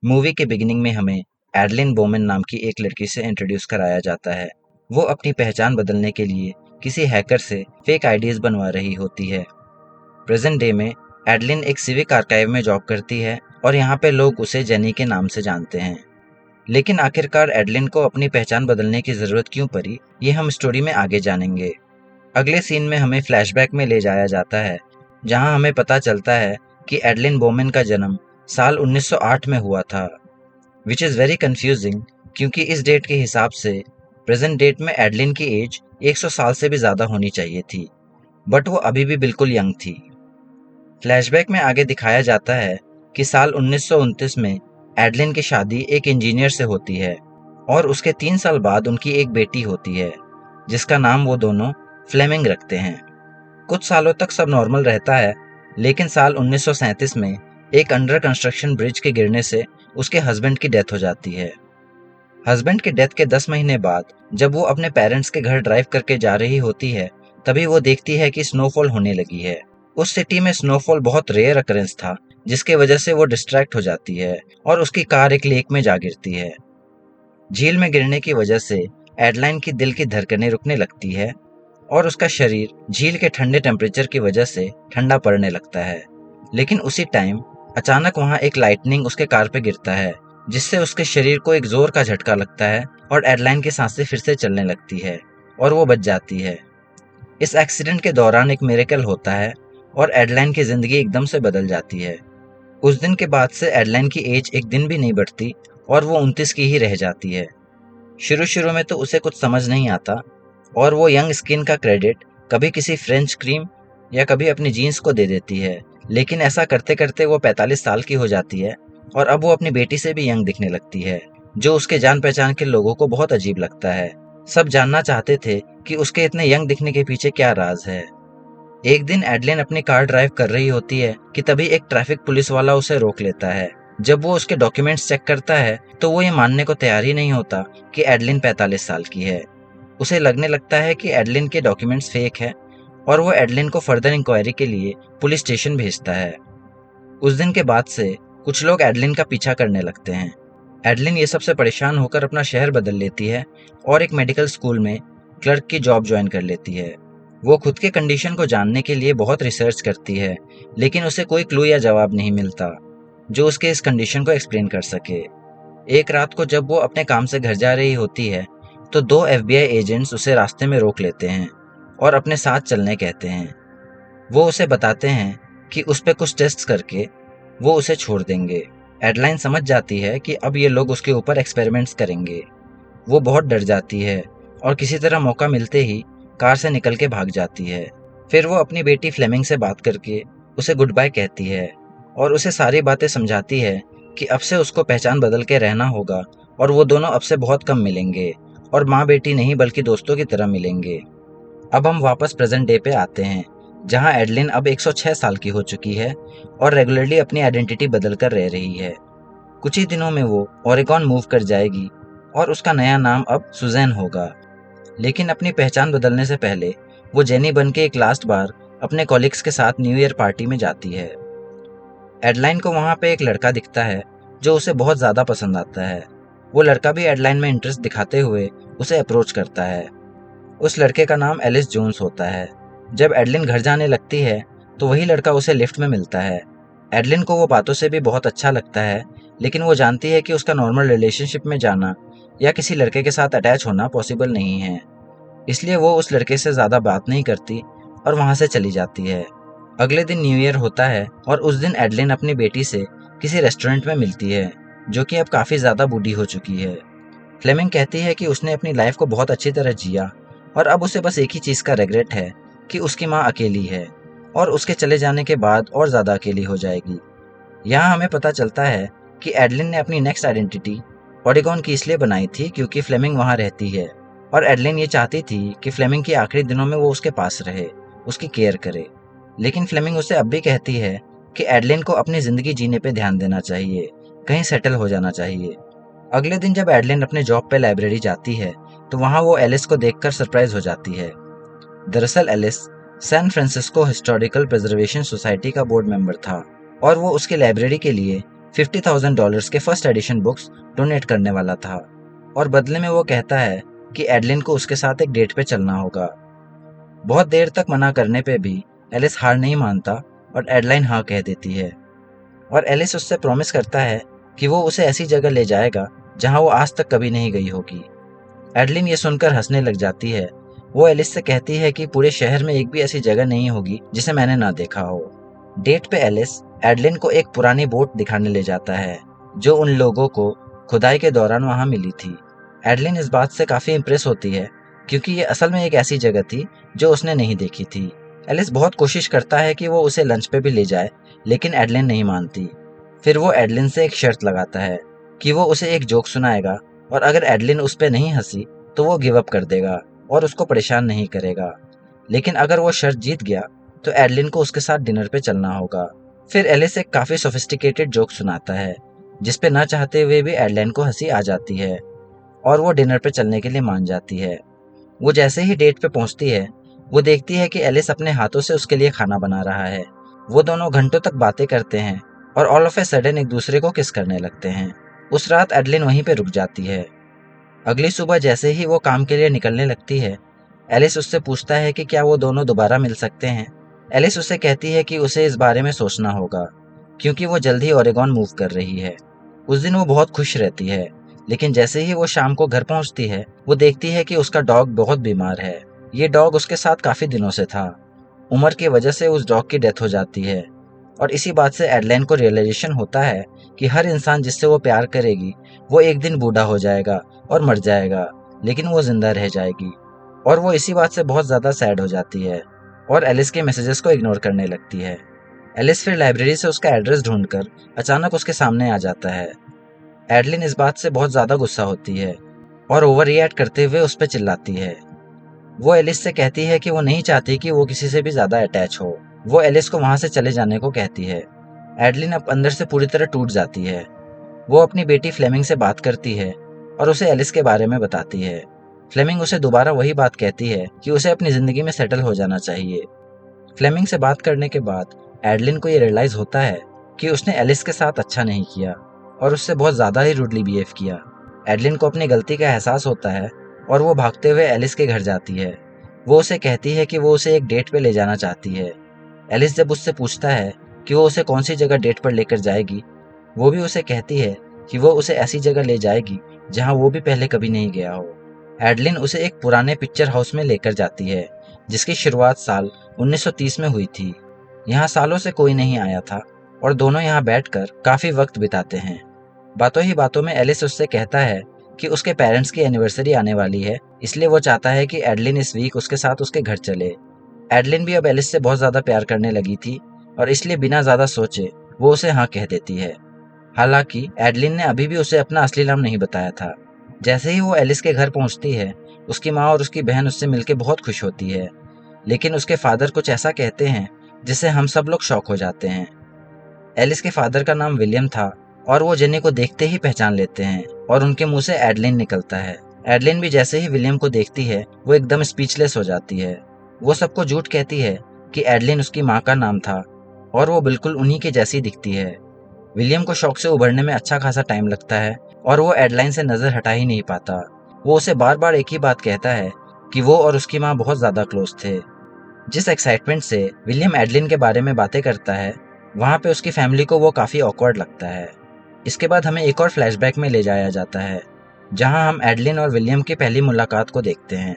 Movie के beginning में हमें एडलिन बोमन नाम की एक लड़की से इंट्रोड्यूस कराया जाता है। वो अपनी पहचान बदलने के लिए किसी हैकर से फेक आईडीज बनवा रही होती है। प्रेजेंट डे में एडलिन एक सिविक आर्काइव में जॉब करती है और यहाँ पे लोग उसे जेनी के नाम से जानते हैं। लेकिन आखिरकार एडलिन को अपनी पहचान बदलने की जरूरत क्यों पड़ी, ये हम स्टोरी में आगे जानेंगे। अगले सीन में हमें फ्लैशबैक में ले जाया जाता है, जहां हमें पता चलता है कि एडलिन बोमन का जन्म साल 1908 में हुआ था, विच इज़ वेरी कंफ्यूजिंग क्योंकि इस डेट के हिसाब से प्रेजेंट डेट में एडलिन की एज 100 साल से भी ज़्यादा होनी चाहिए थी, बट वो अभी भी बिल्कुल यंग थी। फ्लैशबैक में आगे दिखाया जाता है कि साल 1929 में एडलिन की शादी एक इंजीनियर से होती है और उसके 3 साल बाद उनकी एक बेटी होती है, जिसका नाम वो दोनों फ्लेमिंग रखते हैं। कुछ सालों तक सब नॉर्मल रहता है, लेकिन साल 1937 में एक अंडर कंस्ट्रक्शन ब्रिज के गिरने से उसके हस्बैंड की डेथ हो जाती है। हस्बैंड की डेथ के 10 महीने बाद जब वो अपने पेरेंट्स के घर ड्राइव करके जा रही होती है, तभी वो देखती है कि स्नोफॉल होने लगी है। उस सिटी में स्नोफॉल बहुत रेयर अकरेंस था, जिसके वजह से वो डिस्ट्रैक्ट हो जाती है और उसकी कार एक लेक में जा गिरती है। झील में गिरने की वजह से एडलाइन की दिल की धड़कनें रुकने लगती है और उसका शरीर झील के ठंडे टेम्परेचर की वजह से ठंडा पड़ने लगता है। लेकिन उसी टाइम अचानक वहां एक लाइटनिंग उसके कार पे गिरता है, जिससे उसके शरीर को एक जोर का झटका लगता है और एडलाइन की सांसें फिर से चलने लगती है और वो बच जाती है। इस एक्सीडेंट के दौरान एक मिरेकल होता है और एडलाइन की जिंदगी एकदम से बदल जाती है। उस दिन के बाद से एडलाइन की एज एक दिन भी नहीं बढ़ती और वो 29 की ही रह जाती है। शुरू शुरू में तो उसे कुछ समझ नहीं आता और वो यंग स्किन का क्रेडिट कभी किसी फ्रेंच क्रीम या कभी अपनी जीन्स को दे देती है, लेकिन ऐसा करते करते वो 45 साल की हो जाती है और अब वो अपनी बेटी से भी यंग दिखने लगती है, जो उसके जान पहचान के लोगों को बहुत अजीब लगता है। सब जानना चाहते थे कि उसके इतने यंग दिखने के पीछे क्या राज है। एक दिन एडलिन अपनी कार ड्राइव कर रही होती है कि तभी एक ट्रैफिक पुलिस वाला उसे रोक लेता है। जब वो उसके डॉक्यूमेंट्स चेक करता है तो वो ये मानने को तैयार ही नहीं होता कि एडलिन 45 साल की है। उसे लगने लगता है कि एडलिन के डॉक्यूमेंट्स फेक है और वो एडलिन को फर्दर इंक्वायरी के लिए पुलिस स्टेशन भेजता है। उस दिन के बाद से कुछ लोग एडलिन का पीछा करने लगते हैं। एडलिन ये सबसे परेशान होकर अपना शहर बदल लेती है और एक मेडिकल स्कूल में क्लर्क की जॉब ज्वाइन कर लेती है। वो खुद के कंडीशन को जानने के लिए बहुत रिसर्च करती है, लेकिन उसे कोई क्लू या जवाब नहीं मिलता जो उसके इस कंडीशन को एक्सप्लेन कर सके। एक रात को जब वो अपने काम से घर जा रही होती है तो 2 FBI एजेंट्स उसे रास्ते में रोक लेते हैं और अपने साथ चलने कहते हैं। वो उसे बताते हैं कि उस पे कुछ टेस्ट करके वो उसे छोड़ देंगे। एडलाइन समझ जाती है कि अब ये लोग उसके ऊपर एक्सपेरिमेंट्स करेंगे। वो बहुत डर जाती है और किसी तरह मौका मिलते ही कार से निकल के भाग जाती है। फिर वो अपनी बेटी फ्लेमिंग से बात करके उसे गुड बाय कहती है और उसे सारी बातें समझाती है कि अब से उसको पहचान बदल के रहना होगा और वो दोनों अब से बहुत कम मिलेंगे और माँ बेटी नहीं बल्कि दोस्तों की तरह मिलेंगे। अब हम वापस प्रेजेंट डे पे आते हैं, जहाँ एडलिन अब 106 साल की हो चुकी है और रेगुलरली अपनी आइडेंटिटी बदल कर रह रही है। कुछ ही दिनों में वो ओरेगॉन मूव कर जाएगी और उसका नया नाम अब सुजैन होगा। लेकिन अपनी पहचान बदलने से पहले वो जेनी बन के एक लास्ट बार अपने कॉलिग्स के साथ न्यू ईयर पार्टी में जाती है। एडलाइन को वहाँ पे एक लड़का दिखता है जो उसे बहुत ज़्यादा पसंद आता है। वो लड़का भी एडलाइन में इंटरेस्ट दिखाते हुए उसे अप्रोच करता है। उस लड़के का नाम एलिस जोन्स होता है। जब एडलिन घर जाने लगती है तो वही लड़का उसे लिफ्ट में मिलता है। एडलिन को वो बातों से भी बहुत अच्छा लगता है, लेकिन वो जानती है कि उसका नॉर्मल रिलेशनशिप में जाना या किसी लड़के के साथ अटैच होना पॉसिबल नहीं है। इसलिए वो उस लड़के से ज़्यादा बात नहीं करती और वहाँ से चली जाती है। अगले दिन न्यू ईयर होता है और उस दिन एडलिन अपनी बेटी से किसी रेस्टोरेंट में मिलती है, जो कि अब काफ़ी ज़्यादा बूढ़ी हो चुकी है। फ्लेमिंग कहती है कि उसने अपनी लाइफ को बहुत अच्छी तरह जिया और अब उसे बस एक ही चीज़ का रिग्रेट है कि उसकी माँ अकेली है और उसके चले जाने के बाद और ज़्यादा अकेली हो जाएगी। यहाँ हमें पता चलता है कि एडलिन ने अपनी नेक्स्ट आइडेंटिटी ओरेगॉन की इसलिए बनाई थी क्योंकि फ्लेमिंग वहाँ रहती है और एडलिन ये चाहती थी कि फ्लेमिंग के आखिरी दिनों में वो उसके पास रहे, उसकी केयर करे। लेकिन फ्लेमिंग उसे अब भी कहती है कि एडलिन को अपनी ज़िंदगी जीने पे ध्यान देना चाहिए, कहीं सेटल हो जाना चाहिए। अगले दिन जब एडलिन अपने जॉब पे लाइब्रेरी जाती है तो वहाँ वो एलिस को देखकर सरप्राइज हो जाती है। दरअसल Alice San Francisco historical preservation society का बोर्ड मेंबर था और वो उसकी लाइब्रेरी के लिए $50,000 के फर्स्ट एडिशन बुक्स डोनेट करने वाला था और बदले में वो कहता है कि एडलिन को उसके साथ एक डेट पे चलना होगा। बहुत देर तक मना करने पे भी एलिस हार नहीं मानता और एडलाइन हाँ कह देती है और एलिस उससे प्रॉमिस करता है कि वो उसे ऐसी जगह ले जाएगा जहाँ वो आज तक कभी नहीं गई होगी। एडलिन ये सुनकर हंसने लग जाती है। वो एलिस से कहती है कि पूरे शहर में एक भी ऐसी जगह नहीं होगी जिसे मैंने ना देखा हो। डेट पे एलिस एडलिन को एक पुरानी बोट दिखाने ले जाता है जो उन लोगों को खुदाई के दौरान वहां मिली थी। एडलिन इस बात से काफी इम्प्रेस होती है क्योंकि ये असल में एक ऐसी जगह थी जो उसने नहीं देखी थी। एलिस बहुत कोशिश करता है कि वो उसे लंच पे भी ले जाए, लेकिन एडलिन नहीं मानती। फिर वो एडलिन से एक शर्त लगाता है कि वो उसे एक जोक सुनाएगा और अगर एडलिन उस पर नहीं हंसी तो वो गिव अप कर देगा और उसको परेशान नहीं करेगा। लेकिन अगर वो शर्त जीत गया तो एडलिन को उसके साथ डिनर पे चलना होगा। फिर एलिस एक काफी सोफिस्टिकेटेड जोक सुनाता है जिसपे ना चाहते हुए भी एडलिन को हंसी आ जाती है और वो डिनर पे चलने के लिए मान जाती है। वो जैसे ही डेट पे पहुंचती है वो देखती है कि एलिस अपने हाथों से उसके लिए खाना बना रहा है। वो दोनों घंटों तक बातें करते हैं और ऑल ऑफ ए सडन एक दूसरे को किस करने लगते हैं। उस रात एडलिन वहीं पे रुक जाती है। अगली सुबह जैसे ही वो काम के लिए निकलने लगती है एलिस उससे पूछता है कि क्या वो दोनों दोबारा मिल सकते हैं। एलिस उससे कहती है कि उसे इस बारे में सोचना होगा क्योंकि वो जल्द ही ओरेगॉन मूव कर रही है। उस दिन वो बहुत खुश रहती है, लेकिन जैसे ही वो शाम को घर पहुंचती है वो देखती है कि उसका डॉग बहुत बीमार है। ये डॉग उसके साथ काफी दिनों से था। उम्र की वजह से उस डॉग की डेथ हो जाती है और इसी बात से एडलाइन को रियलाइजेशन होता है कि हर इंसान जिससे वो प्यार करेगी वो एक दिन बूढ़ा हो जाएगा और मर जाएगा, लेकिन वो जिंदा रह जाएगी। और वो इसी बात से बहुत ज्यादा सैड हो जाती है और एलिस के मैसेजेस को इग्नोर करने लगती है। एलिस फिर लाइब्रेरी से उसका एड्रेस ढूंढकर अचानक उसके सामने आ जाता है। एडलिन इस बात से बहुत ज्यादा गुस्सा होती है और ओवर रिएक्ट करते हुए उस पर चिल्लाती है। वो एलिस से कहती है कि वो नहीं चाहती कि वो किसी से भी ज्यादा अटैच हो। वो एलिस को वहां से चले जाने को कहती है। एडलिन अब अंदर से पूरी तरह टूट जाती है। वो अपनी बेटी फ्लेमिंग से बात करती है और उसे एलिस के बारे में बताती है। फ्लेमिंग उसे दोबारा वही बात कहती है कि उसे अपनी जिंदगी में सेटल हो जाना चाहिए। फ्लेमिंग से बात करने के बाद एडलिन को ये रियलाइज होता है कि उसने एलिस के साथ अच्छा नहीं किया और उससे बहुत ज्यादा ही रूडली बिहेव किया। एडलिन को अपनी गलती का एहसास होता है और वो भागते हुए एलिस के घर जाती है। वो उसे कहती है कि वो उसे एक डेट पे ले जाना चाहती है। एलिस जब उससे पूछता है कि वो उसे कौन सी जगह डेट पर लेकर जाएगी, वो भी उसे कहती है कि वो उसे ऐसी जगह ले जाएगी जहां वो भी पहले कभी नहीं गया हो। एडलिन उसे एक पुराने पिक्चर हाउस में लेकर जाती है जिसकी शुरुआत साल 1930 में हुई थी। यहाँ सालों से कोई नहीं आया था और दोनों यहाँ बैठकर काफी वक्त बिताते हैं। बातों ही बातों में एलिस उससे कहता है कि उसके पेरेंट्स की एनिवर्सरी आने वाली है, इसलिए वो चाहता है कि एडलिन इस वीक उसके साथ उसके घर चले। एडलिन भी अब एलिस से बहुत ज्यादा प्यार करने लगी थी और इसलिए बिना ज्यादा सोचे वो उसे हाँ कह देती है। हालांकि एडलिन ने अभी भी उसे अपना असली नाम नहीं बताया था। जैसे ही वो एलिस के घर पहुंचती है उसकी माँ और उसकी बहन उससे मिलकर बहुत खुश होती है, लेकिन उसके फादर कुछ ऐसा कहते हैं जिससे हम सब लोग शॉक हो जाते हैं। एलिस के फादर का नाम विलियम था और वो जेनी को देखते ही पहचान लेते हैं और उनके मुंह से एडलिन निकलता है। एडलिन भी जैसे ही विलियम को देखती है वो एकदम स्पीचलेस हो जाती है। वो सबको झूठ कहती है कि एडलिन उसकी माँ का नाम था और वो बिल्कुल उन्हीं के जैसी दिखती है। विलियम को शौक से उभरने में अच्छा खासा टाइम लगता है और वो एडलाइन से नजर हटा ही नहीं पाता। वो उसे बार बार एक ही बात कहता है कि वो और उसकी माँ बहुत ज्यादा क्लोज थे। जिस एक्साइटमेंट से विलियम एडलिन के बारे में बातें करता है वहाँ पे उसकी फैमिली को वो काफी ऑकवर्ड लगता है। इसके बाद हमें एक और फ्लैशबैक में ले जाया जाता है जहाँ हम एडलिन और विलियम की पहली मुलाकात को देखते हैं।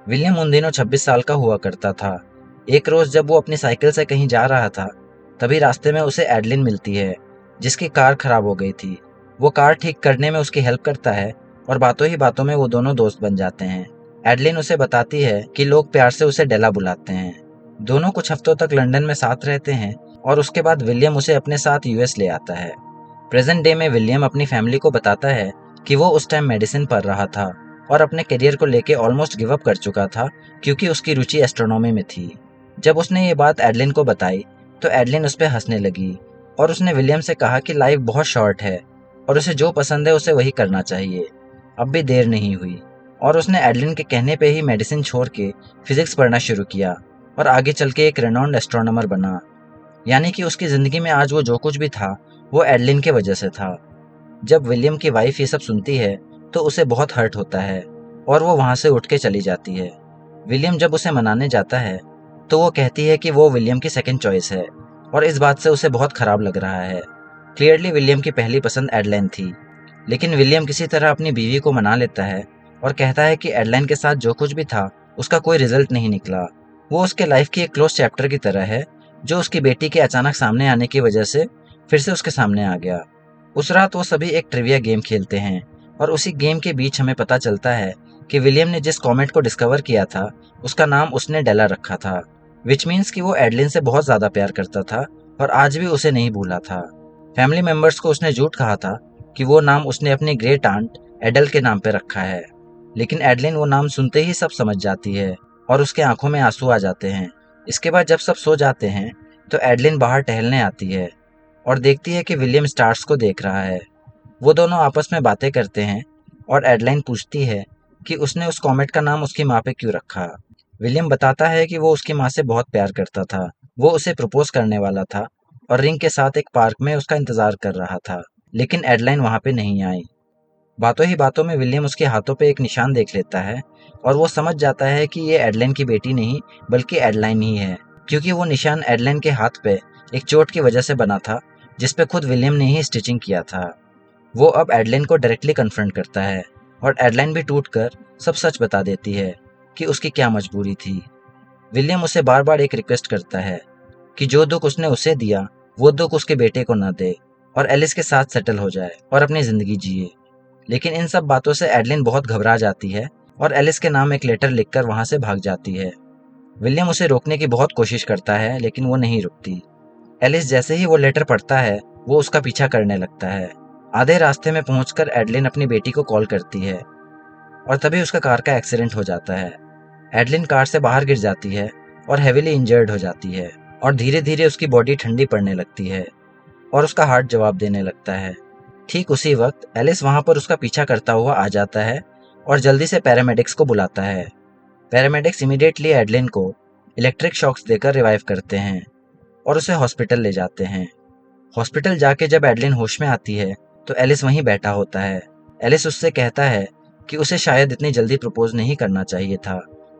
विलियम उन दिनों 26 साल का हुआ करता था। एक रोज जब वो अपनी साइकिल से कहीं जा रहा था तभी रास्ते में उसे एडलिन मिलती है जिसकी कार खराब हो गई थी। वो कार ठीक करने में उसकी हेल्प करता है और बातों ही बातों में वो दोनों दोस्त बन जाते हैं। एडलिन उसे बताती है कि लोग प्यार से उसे डेला बुलाते हैं। दोनों कुछ हफ्तों तक लंदन में साथ रहते हैं और उसके बाद विलियम उसे अपने साथ यूएस ले आता है। प्रेजेंट डे में विलियम अपनी फैमिली को बताता है कि वो उस टाइम मेडिसिन पढ़ रहा था और अपने करियर को लेके ऑलमोस्ट गिव अप कर चुका था क्योंकि उसकी रुचि एस्ट्रोनॉमी में थी। जब उसने ये बात एडलिन को बताई तो एडलिन उस पर हंसने लगी और उसने विलियम से कहा कि लाइफ बहुत शॉर्ट है और उसे जो पसंद है उसे वही करना चाहिए। अब भी देर नहीं हुई और उसने एडलिन के कहने पे ही मेडिसिन छोड़ के फिजिक्स पढ़ना शुरू किया और आगे चल के एक रेनॉन्ड एस्ट्रोनॉमर बना। यानी कि उसकी जिंदगी में आज वो जो कुछ भी था वो एडलिन के वजह से था। जब विलियम की वाइफ ये सब सुनती है तो उसे बहुत हर्ट होता है और वो वहाँ से उठ के चली जाती है। विलियम जब उसे मनाने जाता है तो वो कहती है कि वो विलियम की सेकंड चॉइस है और इस बात से उसे बहुत खराब लग रहा है। क्लियरली विलियम की पहली पसंद एडलाइन थी, लेकिन विलियम किसी तरह अपनी बीवी को मना लेता है और कहता है कि एडलाइन के साथ जो कुछ भी था उसका कोई रिजल्ट नहीं निकला। वो उसके लाइफ की एक क्लोज चैप्टर की तरह है जो उसकी बेटी के अचानक सामने आने की वजह से फिर से उसके सामने आ गया। उस रात वो सभी एक ट्रिविया गेम खेलते हैं और उसी गेम के बीच हमें पता चलता है कि विलियम ने जिस कॉमेट को डिस्कवर किया था उसका नाम उसने डेला रखा था, विच मीन्स कि वो एडलिन से बहुत ज़्यादा प्यार करता था और आज भी उसे नहीं भूला था। फैमिली मेंबर्स को उसने झूठ कहा था कि वो नाम उसने अपनी ग्रेट आंट एडल के नाम पे रखा है, लेकिन एडलिन वो नाम सुनते ही सब समझ जाती है और उसके आंखों में आंसू आ जाते हैं। इसके बाद जब सब सो जाते हैं तो एडलिन बाहर टहलने आती है और देखती है कि विलियम स्टार्स को देख रहा है। वो दोनों आपस में बातें करते हैं और एडलाइन पूछती है कि उसने उस कॉमेट का नाम उसकी माँ पे क्यों रखा। विलियम बताता है कि वो उसकी माँ से बहुत प्यार करता था, वो उसे प्रपोज करने वाला था और रिंग के साथ एक पार्क में उसका इंतजार कर रहा था, लेकिन एडलाइन वहाँ पे नहीं आई। बातों ही बातों में विलियम उसके हाथों पे एक निशान देख लेता है और वो समझ जाता है कि ये एडलाइन की बेटी नहीं बल्कि एडलाइन ही है, क्योंकि वो निशान एडलाइन के हाथ पे एक चोट की वजह से बना था जिसपे खुद विलियम ने ही स्टिचिंग किया था। वो अब एडलाइन को डायरेक्टली कन्फ्रंट करता है और एडलाइन भी टूटकर सब सच बता देती है कि उसकी क्या मजबूरी थी। विलियम उसे बार बार एक रिक्वेस्ट करता है कि जो दुख उसने उसे दिया वो दुख उसके बेटे को न दे और एलिस के साथ सेटल हो जाए और अपनी जिंदगी जिए। लेकिन इन सब बातों से एडलिन बहुत घबरा जाती है और एलिस के नाम एक लेटर लिखकर वहां से भाग जाती है। विलियम उसे रोकने की बहुत कोशिश करता है लेकिन वो नहीं रुकती। एलिस जैसे ही वो लेटर पढ़ता है वो उसका पीछा करने लगता है। आधे रास्ते में पहुंचकर एडलिन अपनी बेटी को कॉल करती है और तभी उसका कार का एक्सीडेंट हो जाता है। एडलिन कार से बाहर गिर जाती है और हेविली इंजर्ड हो जाती है और धीरे धीरे उसकी बॉडी ठंडी पड़ने लगती है और उसका हार्ट जवाब देने लगता है। ठीक उसी वक्त एलिस वहां पर उसका पीछा करता हुआ आ जाता है और जल्दी से पैरामेडिक्स को बुलाता है। पैरामेडिक्स इमीडिएटली एडलिन को इलेक्ट्रिक शॉक्स देकर रिवाइव करते हैं और उसे हॉस्पिटल ले जाते हैं। हॉस्पिटल जाके जब एडलिन होश में आती है तो एलिस वहीं बैठा होता है। एलिस उससे कहता है कि उसे शायद इतनी जल्दी प्रपोज नहीं करना चाहिए था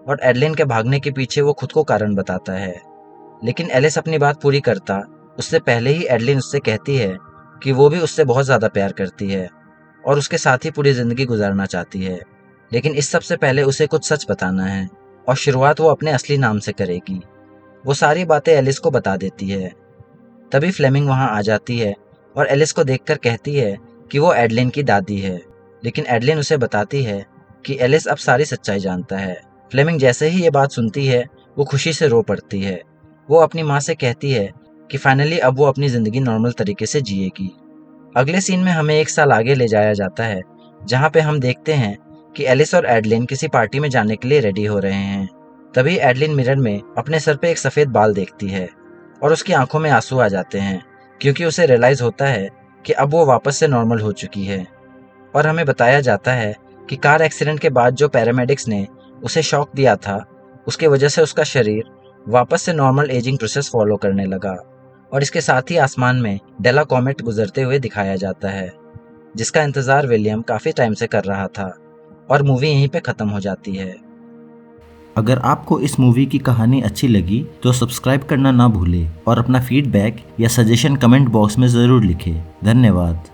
और एडलिन के भागने के पीछे वो खुद को कारण बताता है, लेकिन एलिस अपनी बात पूरी करता उससे पहले ही एडलिन उससे कहती है कि वो भी उससे बहुत ज़्यादा प्यार करती है और उसके साथ ही पूरी ज़िंदगी गुजारना चाहती है, लेकिन इस सब से पहले उसे कुछ सच बताना है और शुरुआत वो अपने असली नाम से करेगी। वो सारी बातें एलिस को बता देती है। तभी फ्लेमिंग वहाँ आ जाती है और एलिस को देखकर कहती है कि वो एडलिन की दादी है, लेकिन एडलिन उसे बताती है कि एलिस अब सारी सच्चाई जानता है। फ्लेमिंग जैसे ही ये बात सुनती है वो खुशी से रो पड़ती है। वो अपनी माँ से कहती है कि फाइनली अब वो अपनी ज़िंदगी नॉर्मल तरीके से जिएगी। अगले सीन में हमें 1 साल आगे ले जाया जाता है जहाँ पे हम देखते हैं कि एलिस और एडलिन किसी पार्टी में जाने के लिए रेडी हो रहे हैं। तभी एडलिन मिरर में अपने सर पे एक सफ़ेद बाल देखती है और उसकी आंखों में आंसू आ जाते हैं क्योंकि उसे रियलाइज़ होता है कि अब वो वापस से नॉर्मल हो चुकी है। और हमें बताया जाता है कि कार एक्सीडेंट के बाद जो पैरामेडिक्स ने उसे शॉक दिया था उसके वजह से उसका शरीर वापस से नॉर्मल एजिंग प्रोसेस फॉलो करने लगा और इसके साथ ही आसमान में डेला कॉमेट गुजरते हुए दिखाया जाता है, जिसका इंतजार विलियम काफ़ी टाइम से कर रहा था और मूवी यहीं पे ख़त्म हो जाती है। अगर आपको इस मूवी की कहानी अच्छी लगी तो सब्सक्राइब करना ना भूलें और अपना फीडबैक या सजेशन कमेंट बॉक्स में ज़रूर लिखें। धन्यवाद।